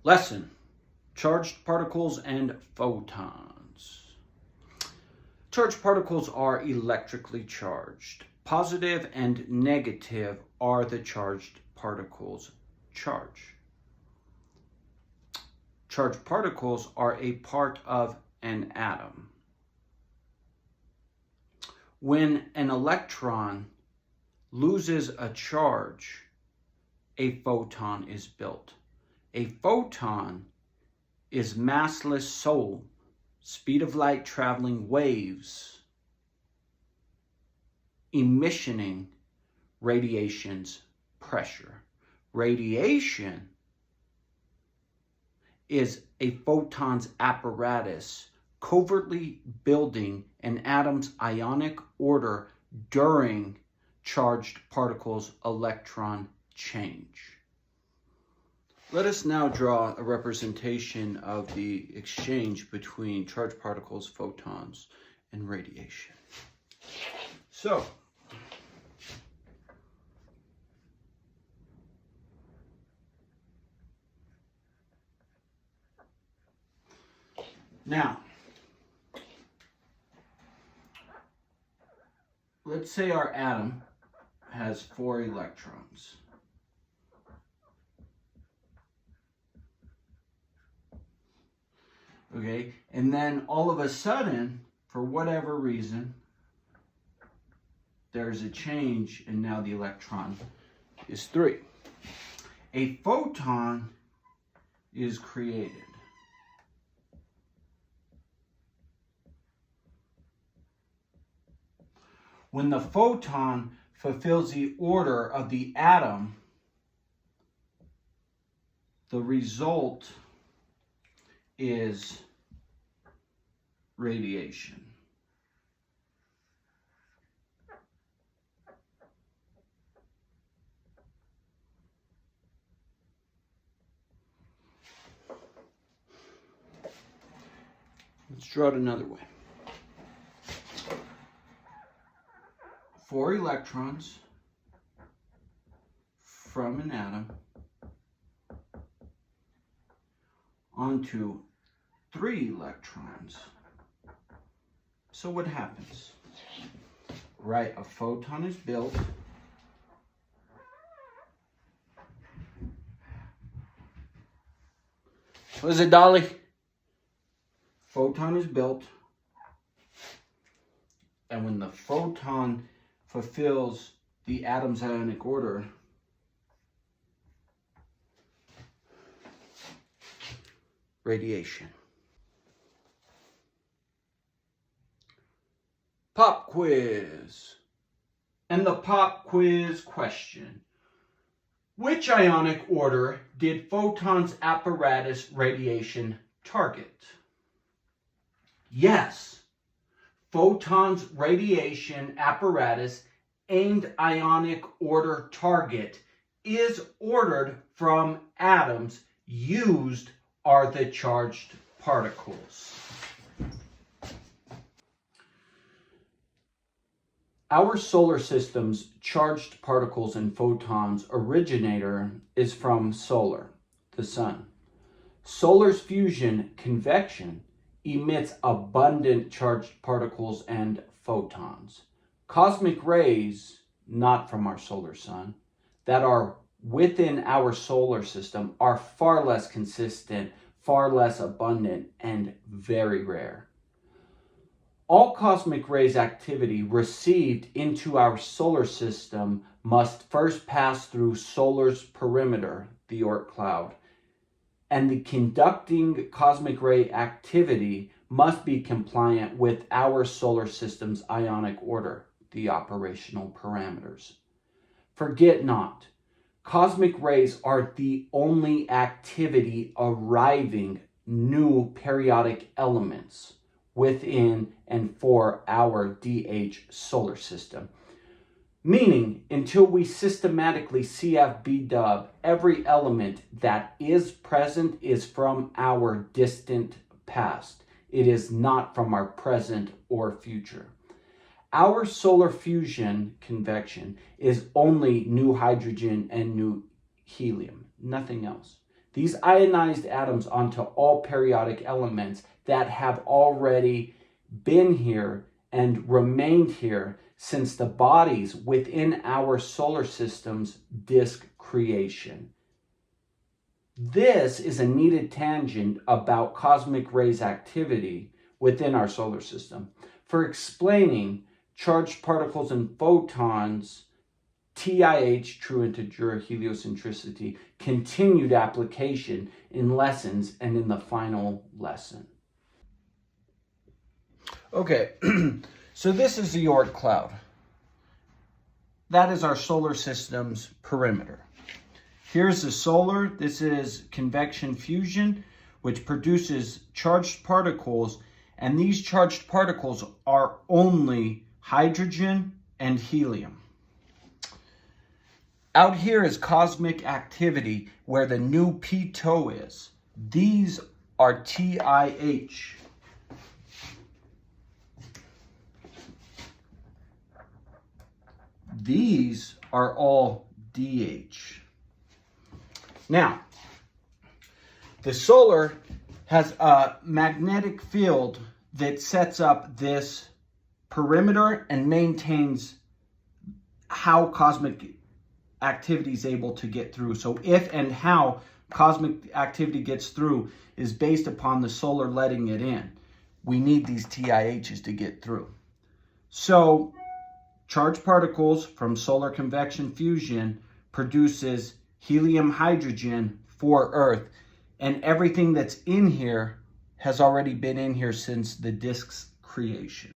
Lesson: Charged Particles and Photons. Charged particles are electrically charged. Positive and negative are the charged particles' charge. Charged particles are a part of an atom. When an electron loses a charge, a photon is built. A photon is massless soul, speed of light traveling waves, emissioning radiation's pressure. Radiation is a photon's apparatus covertly building an atom's ionic order during charged particles' electron change. Let us now draw a representation of the exchange between charged particles, photons, and radiation. So, now, let's say our atom has 4 electrons. Okay, and then all of a sudden, for whatever reason, there's a change and now the electron is 3. A photon is created. When the photon fulfills the order of the atom, the result is radiation. Let's draw it another way. 4 electrons from an atom onto 3 electrons. So what happens? Right, a photon is built. What is it, Dolly? Photon is built. And when the photon fulfills the atom's ionic order, radiation. Pop quiz. And the pop quiz question: which ionic order did photons' apparatus radiation target? Yes, photons' radiation apparatus aimed ionic order target is ordered from atoms. Used are the charged particles. Our solar system's charged particles and photons originator is from solar, the sun. Solar's fusion convection emits abundant charged particles and photons. Cosmic rays, not from our solar sun, that are within our solar system are far less consistent, far less abundant, and very rare. All cosmic rays activity received into our solar system must first pass through solar's perimeter, the Oort cloud, and the conducting cosmic ray activity must be compliant with our solar system's ionic order, the operational parameters. Forget not, cosmic rays are the only activity arriving new periodic elements within and for our DH solar system. Meaning, until we systematically CFB dub every element that is present is from our distant past. It is not from our present or future. Our solar fusion convection is only new hydrogen and new helium, nothing else. these ionized atoms onto all periodic elements that have already been here and remained here since the bodies within our solar system's disk creation. This is a needed tangent about cosmic rays activity within our solar system for explaining charged particles and photons, TIH, true integer heliocentricity, continued application in lessons and in the final lesson. Okay, so this is the Oort cloud. That is our solar system's perimeter. Here's the solar. This is convection fusion, which produces charged particles, and these charged particles are only hydrogen and helium. Out here is cosmic activity where the new pitot is. These are TIH. These are all DH. Now, the solar has a magnetic field that sets up this perimeter and maintains how cosmic activity is able to get through. So if and how cosmic activity gets through is based upon the solar letting it in. We need these TIHs to get through. So charged particles from solar convection fusion produces helium hydrogen for Earth, and everything that's in here has already been in here since the disk's creation.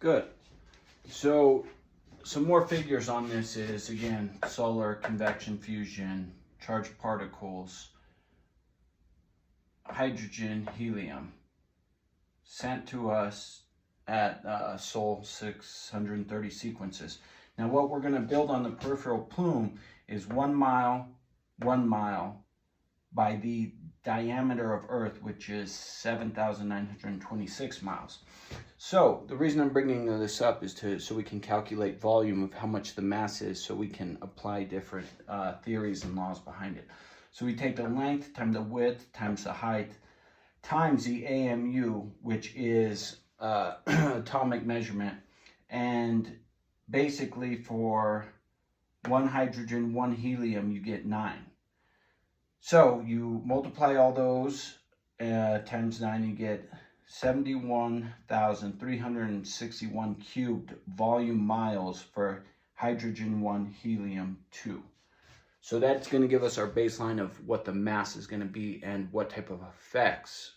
Good. So some more figures on this is, again, solar convection fusion, charged particles, hydrogen, helium, sent to us at Sol 630 sequences. Now what we're going to build on the peripheral plume is 1 mile by the diameter of Earth, which is 7,926 miles. So the reason I'm bringing this up is so we can calculate volume of how much the mass is, so we can apply different theories and laws behind it. So we take the length times the width times the height times the AMU, which is atomic measurement, and basically for 1 hydrogen, 1 helium, you get 9. So you multiply all those times 9, you get 71,361 cubed volume miles for hydrogen 1, helium 2. So that's going to give us our baseline of what the mass is going to be and what type of effects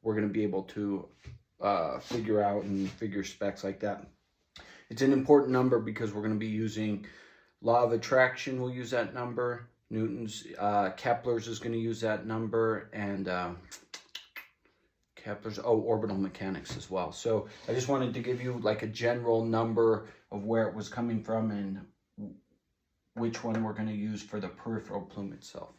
we're going to be able to figure out and figure specs like that. It's an important number because we're going to be using law of attraction. We'll use that number. Newton's, Kepler's is going to use that number, and Kepler's, orbital mechanics as well. So I just wanted to give you like a general number of where it was coming from and which one we're going to use for the peripheral plume itself.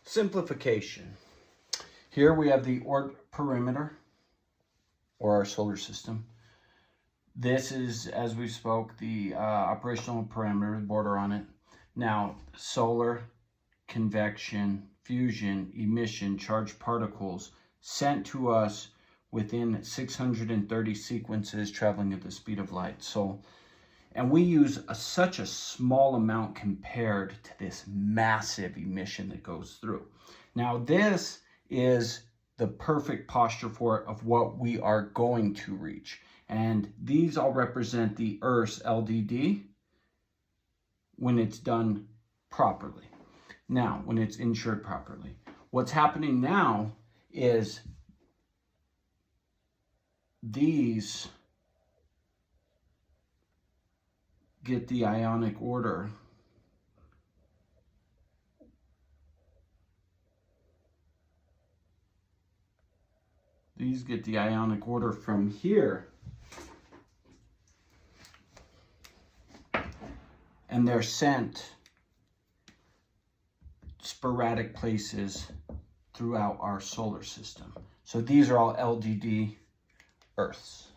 Simplification. Here we have the perimeter, or our solar system. This is, as we spoke, the operational parameter, border on it. Now, solar, convection, fusion, emission, charged particles sent to us within 630 sequences traveling at the speed of light. So, and we use such a small amount compared to this massive emission that goes through. Now, this is the perfect posture for it of what we are going to reach. And these all represent the Earth's LDD when it's done properly. Now, when it's insured properly. What's happening now is these get the ionic order from here, and they're sent sporadic places throughout our solar system. So these are all LDD Earths.